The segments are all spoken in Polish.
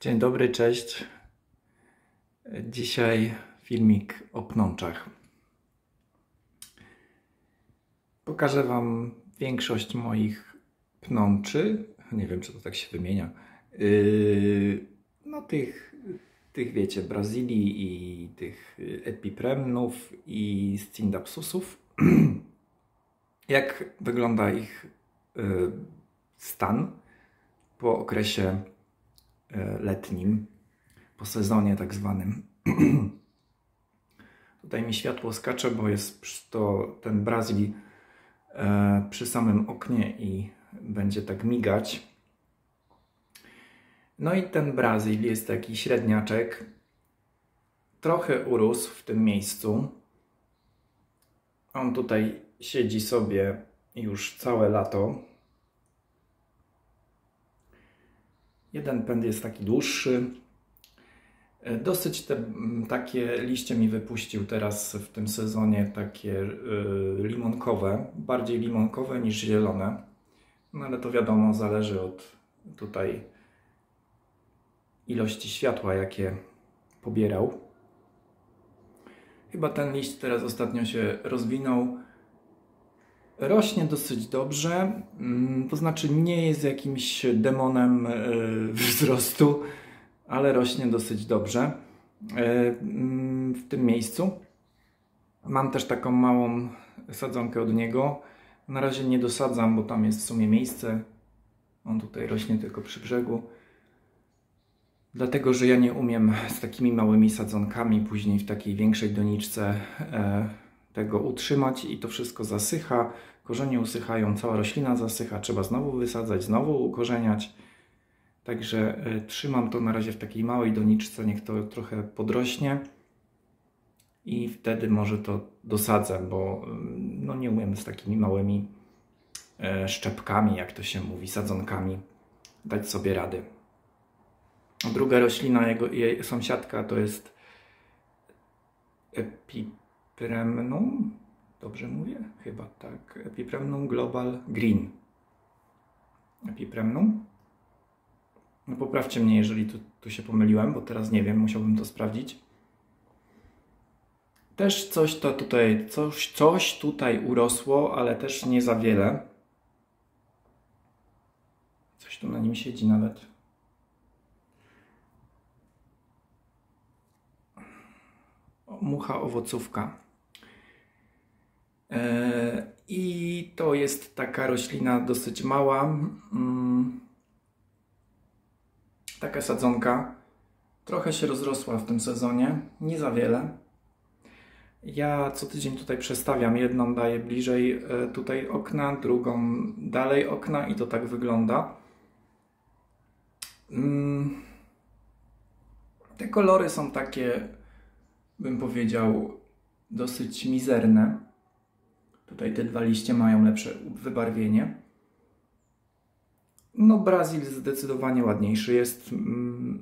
Dzień dobry, cześć. Dzisiaj filmik o pnączach. Pokażę Wam większość moich pnączy. Nie wiem, czy to tak się wymienia. No tych wiecie, Brazylii i tych epipremnów i scindapsusów. Jak wygląda ich stan po okresie letnim, po sezonie tak zwanym. Tutaj mi światło skacze, bo jest to ten Brazil przy samym oknie i będzie tak migać. No i ten Brazil jest taki średniaczek. Trochę urósł w tym miejscu. On tutaj siedzi sobie już całe lato. Jeden pęd jest taki dłuższy. Dosyć takie liście mi wypuścił teraz w tym sezonie, takie limonkowe, bardziej limonkowe niż zielone. No ale to wiadomo, zależy od tutaj ilości światła, jakie pobierał. Chyba ten liść teraz ostatnio się rozwinął. Rośnie dosyć dobrze, to znaczy nie jest jakimś demonem wzrostu, ale rośnie dosyć dobrze w tym miejscu. Mam też taką małą sadzonkę od niego. Na razie nie dosadzam, bo tam jest w sumie miejsce. On tutaj rośnie tylko przy brzegu. Dlatego, że ja nie umiem z takimi małymi sadzonkami później w takiej większej doniczce tego utrzymać i to wszystko zasycha. Korzenie usychają, cała roślina zasycha. Trzeba znowu wysadzać, znowu ukorzeniać. Także trzymam to na razie w takiej małej doniczce, niech to trochę podrośnie i wtedy może to dosadzę, bo no nie umiem z takimi małymi szczepkami, jak to się mówi, sadzonkami dać sobie rady. Druga roślina, jej sąsiadka, to jest Epipremnum, dobrze mówię? Chyba tak, Epipremnum Global Green. Epipremnum. No poprawcie mnie, jeżeli tu się pomyliłem, bo teraz nie wiem, musiałbym to sprawdzić. Też coś tutaj urosło, ale też nie za wiele. Coś tu na nim siedzi nawet. Mucha owocówka. I to jest taka roślina dosyć mała. Taka sadzonka. Trochę się rozrosła w tym sezonie. Nie za wiele. Ja co tydzień tutaj przestawiam. Jedną daję bliżej tutaj okna, drugą dalej okna i to tak wygląda. Te kolory są takie, bym powiedział, dosyć mizerne. Tutaj te dwa liście mają lepsze wybarwienie. No Brazil zdecydowanie ładniejszy jest,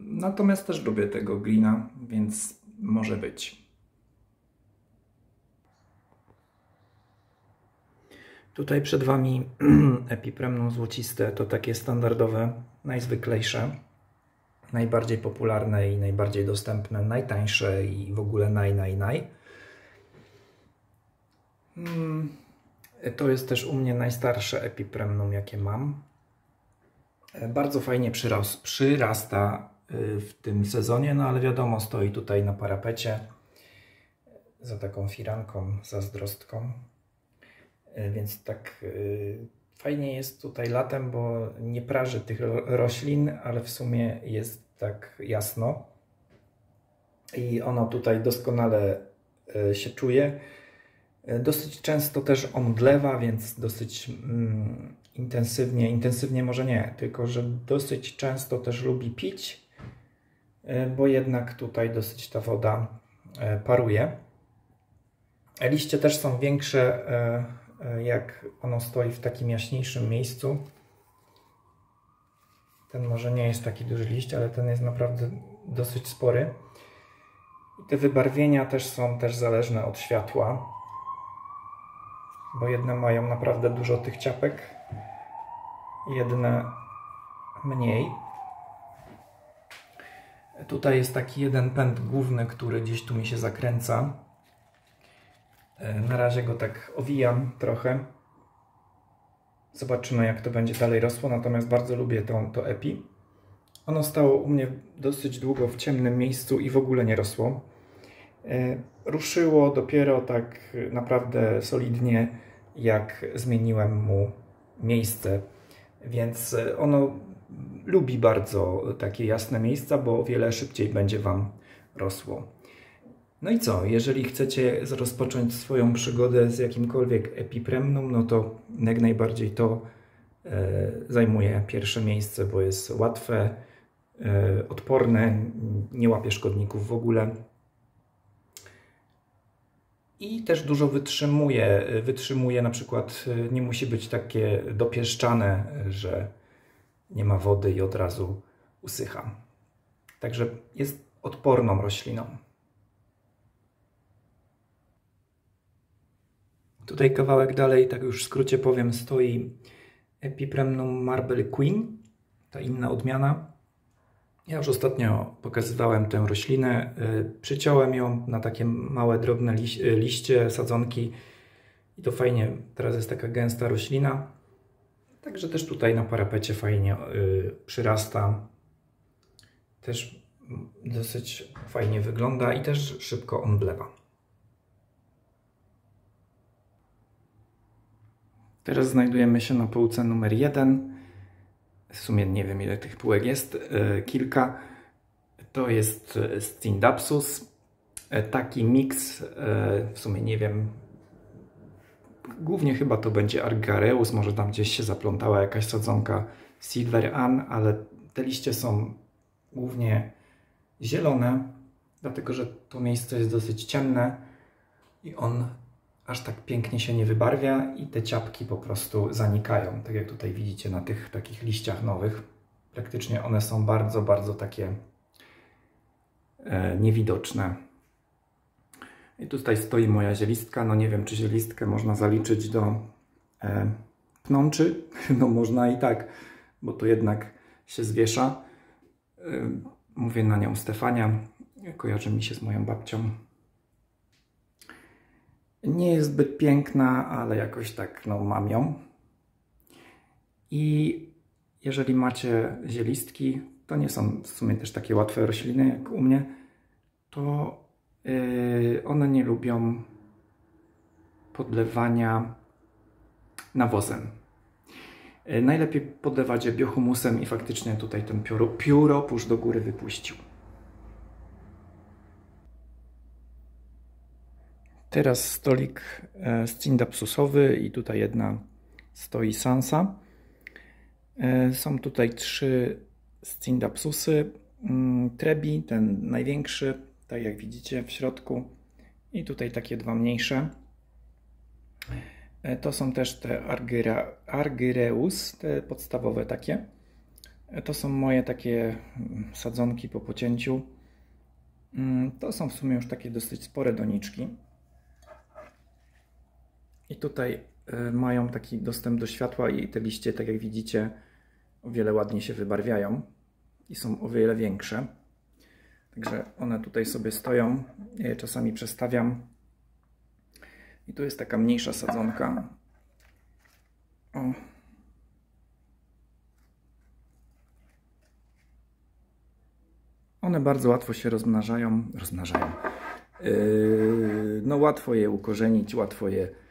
natomiast też lubię tego greena, więc może być. Tutaj przed Wami Epipremnum złociste, to takie standardowe, najzwyklejsze, najbardziej popularne i najbardziej dostępne, najtańsze i w ogóle naj. To jest też u mnie najstarsze Epipremnum, jakie mam. Bardzo fajnie przyrasta w tym sezonie, no ale wiadomo, stoi tutaj na parapecie za taką firanką, zazdrostką. Więc tak fajnie jest tutaj latem, bo nie praży tych roślin, ale w sumie jest tak jasno. I ono tutaj doskonale się czuje. Dosyć często też omdlewa, więc dosyć intensywnie może nie, tylko że dosyć często też lubi pić, bo jednak tutaj dosyć ta woda paruje. Liście też są większe, jak ono stoi w takim jaśniejszym miejscu. Ten może nie jest taki duży liść, ale ten jest naprawdę dosyć spory. I te wybarwienia też są zależne od światła, bo jedne mają naprawdę dużo tych ciapek, jedne mniej. Tutaj jest taki jeden pęd główny, który gdzieś tu mi się zakręca. Na razie go tak owijam trochę. Zobaczymy, jak to będzie dalej rosło, natomiast bardzo lubię to epi. Ono stało u mnie dosyć długo w ciemnym miejscu i w ogóle nie rosło. Ruszyło dopiero tak naprawdę solidnie, jak zmieniłem mu miejsce, więc ono lubi bardzo takie jasne miejsca, bo o wiele szybciej będzie Wam rosło. No i co? Jeżeli chcecie rozpocząć swoją przygodę z jakimkolwiek epipremnum, no to jak najbardziej to zajmuje pierwsze miejsce, bo jest łatwe, odporne, nie łapie szkodników w ogóle. I też dużo wytrzymuje, na przykład nie musi być takie dopieszczane, że nie ma wody i od razu usycha. Także jest odporną rośliną. Tutaj kawałek dalej, tak już w skrócie powiem, stoi Epipremnum Marble Queen, ta inna odmiana. Ja już ostatnio pokazywałem tę roślinę, przyciąłem ją na takie małe, drobne liście, sadzonki i to fajnie, teraz jest taka gęsta roślina. Także też tutaj na parapecie fajnie przyrasta. Też dosyć fajnie wygląda i też szybko omdlewa. Teraz znajdujemy się na półce numer 1. W sumie nie wiem, ile tych półek jest, kilka. To jest Scindapsus, taki miks, w sumie nie wiem, głównie chyba to będzie Argyreus, może tam gdzieś się zaplątała jakaś sadzonka Silver Ann, ale te liście są głównie zielone, dlatego że to miejsce jest dosyć ciemne i on aż tak pięknie się nie wybarwia i te ciapki po prostu zanikają, tak jak tutaj widzicie na tych takich liściach nowych. Praktycznie one są bardzo, bardzo takie niewidoczne. I tutaj stoi moja zielistka. No nie wiem, czy zielistkę można zaliczyć do pnączy. No można i tak, bo to jednak się zwiesza. Mówię na nią Stefania. Kojarzy mi się z moją babcią. Nie jest zbyt piękna, ale jakoś tak, no mam ją. I jeżeli macie zielistki, to nie są w sumie też takie łatwe rośliny jak u mnie, to one nie lubią podlewania nawozem. Najlepiej podlewać je biohumusem i faktycznie tutaj ten pióropusz do góry wypuścił. Teraz stolik Scindapsusowy i tutaj jedna stoi Sansa. Są tutaj 3 Scindapsusy. Trebi, ten największy, tak jak widzicie w środku, i tutaj takie 2 mniejsze. To są też te Argyreus, te podstawowe takie. To są moje takie sadzonki po pocięciu. To są w sumie już takie dosyć spore doniczki. I tutaj mają taki dostęp do światła i te liście, tak jak widzicie, o wiele ładniej się wybarwiają i są o wiele większe. Także one tutaj sobie stoją, ja je czasami przestawiam. I tu jest taka mniejsza sadzonka. O. One bardzo łatwo się rozmnażają. No łatwo je ukorzenić, łatwo je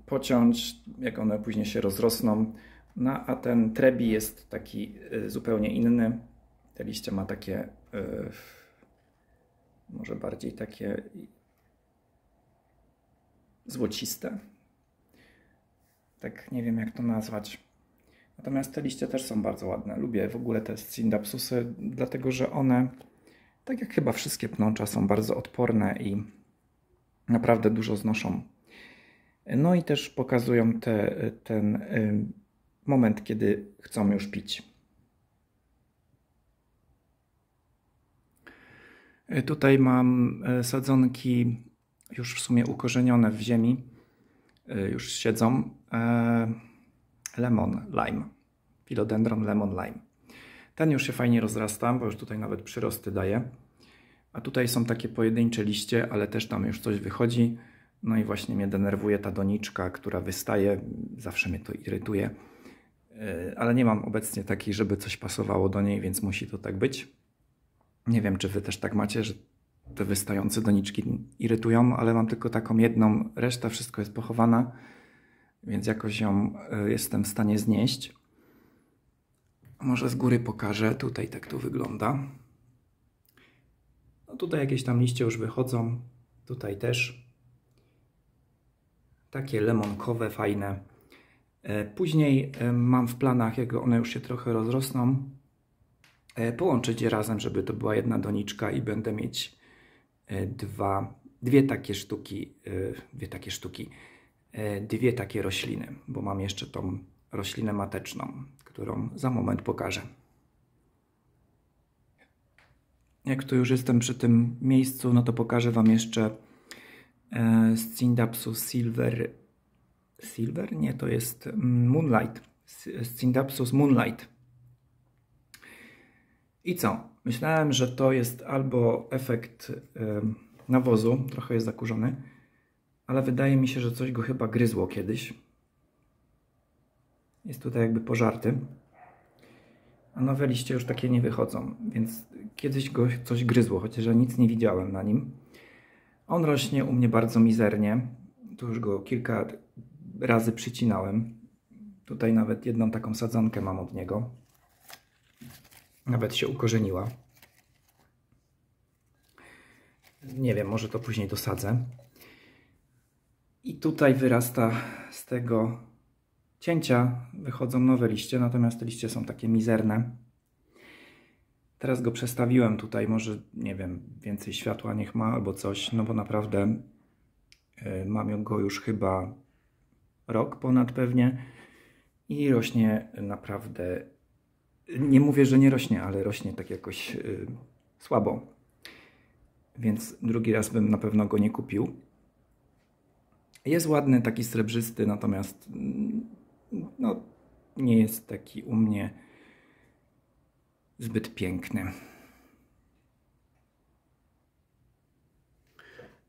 pociąć, jak one później się rozrosną. No, a ten trebi jest taki zupełnie inny. Te liście ma takie może bardziej takie złociste. Tak nie wiem, jak to nazwać. Natomiast te liście też są bardzo ładne. Lubię w ogóle te Scindapsusy, dlatego że one, tak jak chyba wszystkie pnącza, są bardzo odporne i naprawdę dużo znoszą. No i też pokazują ten moment, kiedy chcą już pić. Tutaj mam sadzonki już w sumie ukorzenione w ziemi. Już siedzą. Lemon Lime. Philodendron Lemon Lime. Ten już się fajnie rozrasta, bo już tutaj nawet przyrosty daje. A tutaj są takie pojedyncze liście, ale też tam już coś wychodzi. No i właśnie mnie denerwuje ta doniczka, która wystaje. Zawsze mnie to irytuje. Ale nie mam obecnie takiej, żeby coś pasowało do niej, więc musi to tak być. Nie wiem, czy wy też tak macie, że te wystające doniczki irytują, ale mam tylko taką jedną, reszta wszystko jest pochowana, więc jakoś ją jestem w stanie znieść. Może z góry pokażę, tutaj tak to wygląda. No tutaj jakieś tam liście już wychodzą, tutaj też. Takie lemonkowe, fajne. Później mam w planach, jak one już się trochę rozrosną, połączyć je razem, żeby to była jedna doniczka i będę mieć dwie takie rośliny, bo mam jeszcze tą roślinę mateczną, którą za moment pokażę. Jak tu już jestem przy tym miejscu, no to pokażę wam jeszcze Scindapsus silver? Nie, to jest Moonlight. Scindapsus Moonlight. I co? Myślałem, że to jest albo efekt nawozu, trochę jest zakurzony, ale wydaje mi się, że coś go chyba gryzło kiedyś. Jest tutaj jakby pożarty. A nowe liście już takie nie wychodzą, więc kiedyś go coś gryzło, chociaż ja nic nie widziałem na nim. On rośnie u mnie bardzo mizernie. Tu już go kilka razy przycinałem. Tutaj nawet jedną taką sadzonkę mam od niego. Nawet się ukorzeniła. Nie wiem, może to później dosadzę. I tutaj wyrasta z tego cięcia, wychodzą nowe liście, natomiast te liście są takie mizerne. Teraz go przestawiłem tutaj, może, nie wiem, więcej światła niech ma albo coś, no bo naprawdę mam go już chyba rok ponad pewnie i rośnie naprawdę, nie mówię, że nie rośnie, ale rośnie tak jakoś słabo. Więc drugi raz bym na pewno go nie kupił. Jest ładny, taki srebrzysty, natomiast no, nie jest taki u mnie zbyt piękny.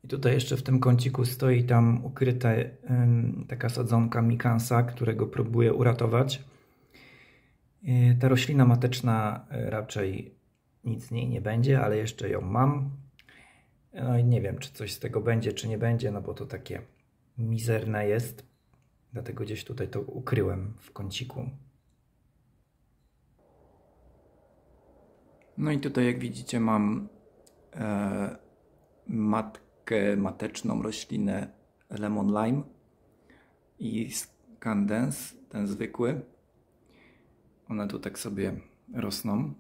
I tutaj jeszcze w tym kąciku stoi tam ukryta taka sadzonka mikansa, którego próbuję uratować. Ta roślina mateczna raczej nic z niej nie będzie, ale jeszcze ją mam. No i nie wiem, czy coś z tego będzie, czy nie będzie, no bo to takie mizerne jest. Dlatego gdzieś tutaj to ukryłem w kąciku. No i tutaj, jak widzicie, mam mateczną roślinę Lemon Lime i Scandens, ten zwykły. One tu tak sobie rosną.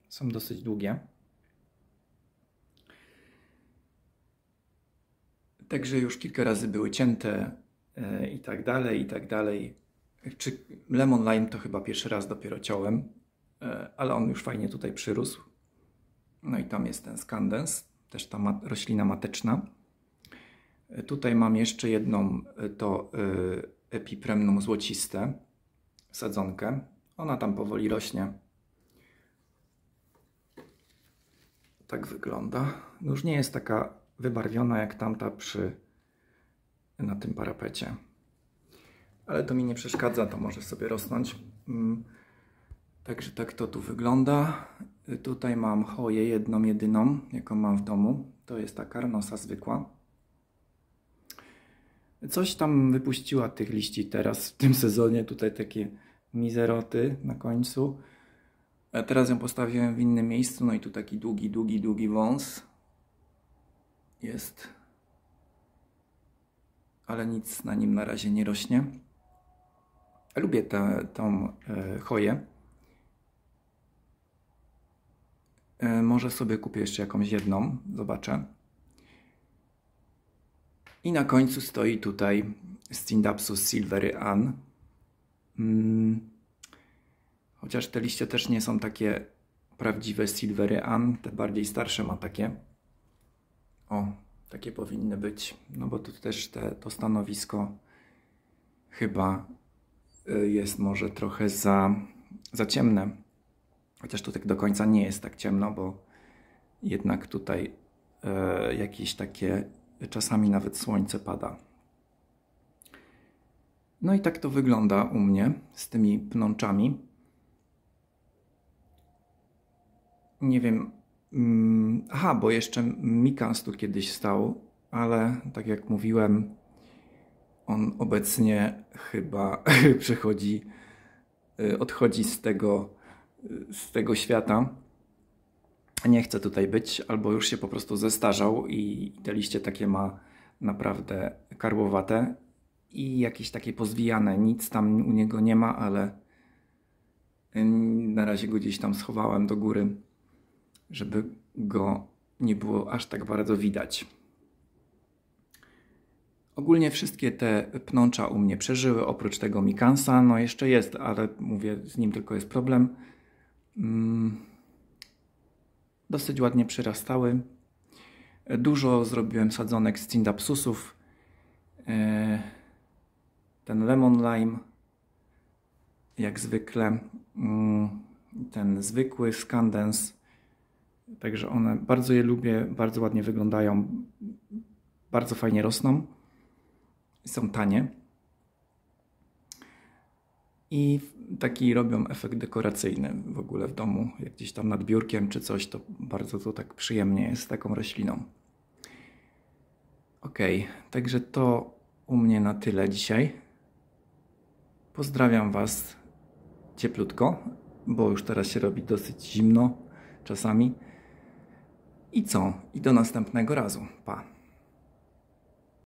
Są dosyć długie. Także już kilka razy były cięte i tak dalej, i tak dalej. Czy Lemon Lime to chyba pierwszy raz dopiero ciąłem, ale on już fajnie tutaj przyrósł. No i tam jest ten Scandens, też ta roślina mateczna. Tutaj mam jeszcze jedną, to Epipremnum złociste, sadzonkę. Ona tam powoli rośnie. Tak wygląda. Już nie jest taka wybarwiona jak tamta na tym parapecie. Ale to mi nie przeszkadza, to może sobie rosnąć. Także tak to tu wygląda. Tutaj mam choję jedną, jedyną, jaką mam w domu. To jest ta Carnosa zwykła. Coś tam wypuściła tych liści teraz w tym sezonie. Tutaj takie mizeroty na końcu. A teraz ją postawiłem w innym miejscu. No i tu taki długi wąs jest. Ale nic na nim na razie nie rośnie. Lubię tą choję. Może sobie kupię jeszcze jakąś jedną. Zobaczę. I na końcu stoi tutaj Scindapsus silvery Ann. Chociaż te liście też nie są takie prawdziwe silvery Ann. Te bardziej starsze ma takie. O, takie powinny być. No bo tu też to stanowisko chyba jest może trochę za ciemne. Chociaż tu tak do końca nie jest tak ciemno, bo jednak tutaj jakieś takie, czasami nawet słońce pada. No i tak to wygląda u mnie z tymi pnączami. Nie wiem, aha, bo jeszcze Mikans tu kiedyś stał, ale tak jak mówiłem, on obecnie chyba odchodzi z tego świata. Nie chce tutaj być, albo już się po prostu zestarzał i te liście takie ma naprawdę karłowate i jakieś takie pozwijane. Nic tam u niego nie ma, ale na razie go gdzieś tam schowałem do góry, żeby go nie było aż tak bardzo widać. Ogólnie wszystkie te pnącza u mnie przeżyły, oprócz tego Mikansa. No jeszcze jest, ale mówię, z nim tylko jest problem. Dosyć ładnie przyrastały. Dużo zrobiłem sadzonek z Cindapsusów. Ten Lemon Lime, jak zwykle. Ten zwykły Scandens. Także one, bardzo je lubię, bardzo ładnie wyglądają. Bardzo fajnie rosną. Są tanie. I taki robią efekt dekoracyjny w ogóle w domu. Jak gdzieś tam nad biurkiem czy coś, to bardzo to tak przyjemnie jest z taką rośliną. Ok, także to u mnie na tyle dzisiaj. Pozdrawiam Was cieplutko, bo już teraz się robi dosyć zimno czasami. I co? I do następnego razu. Pa!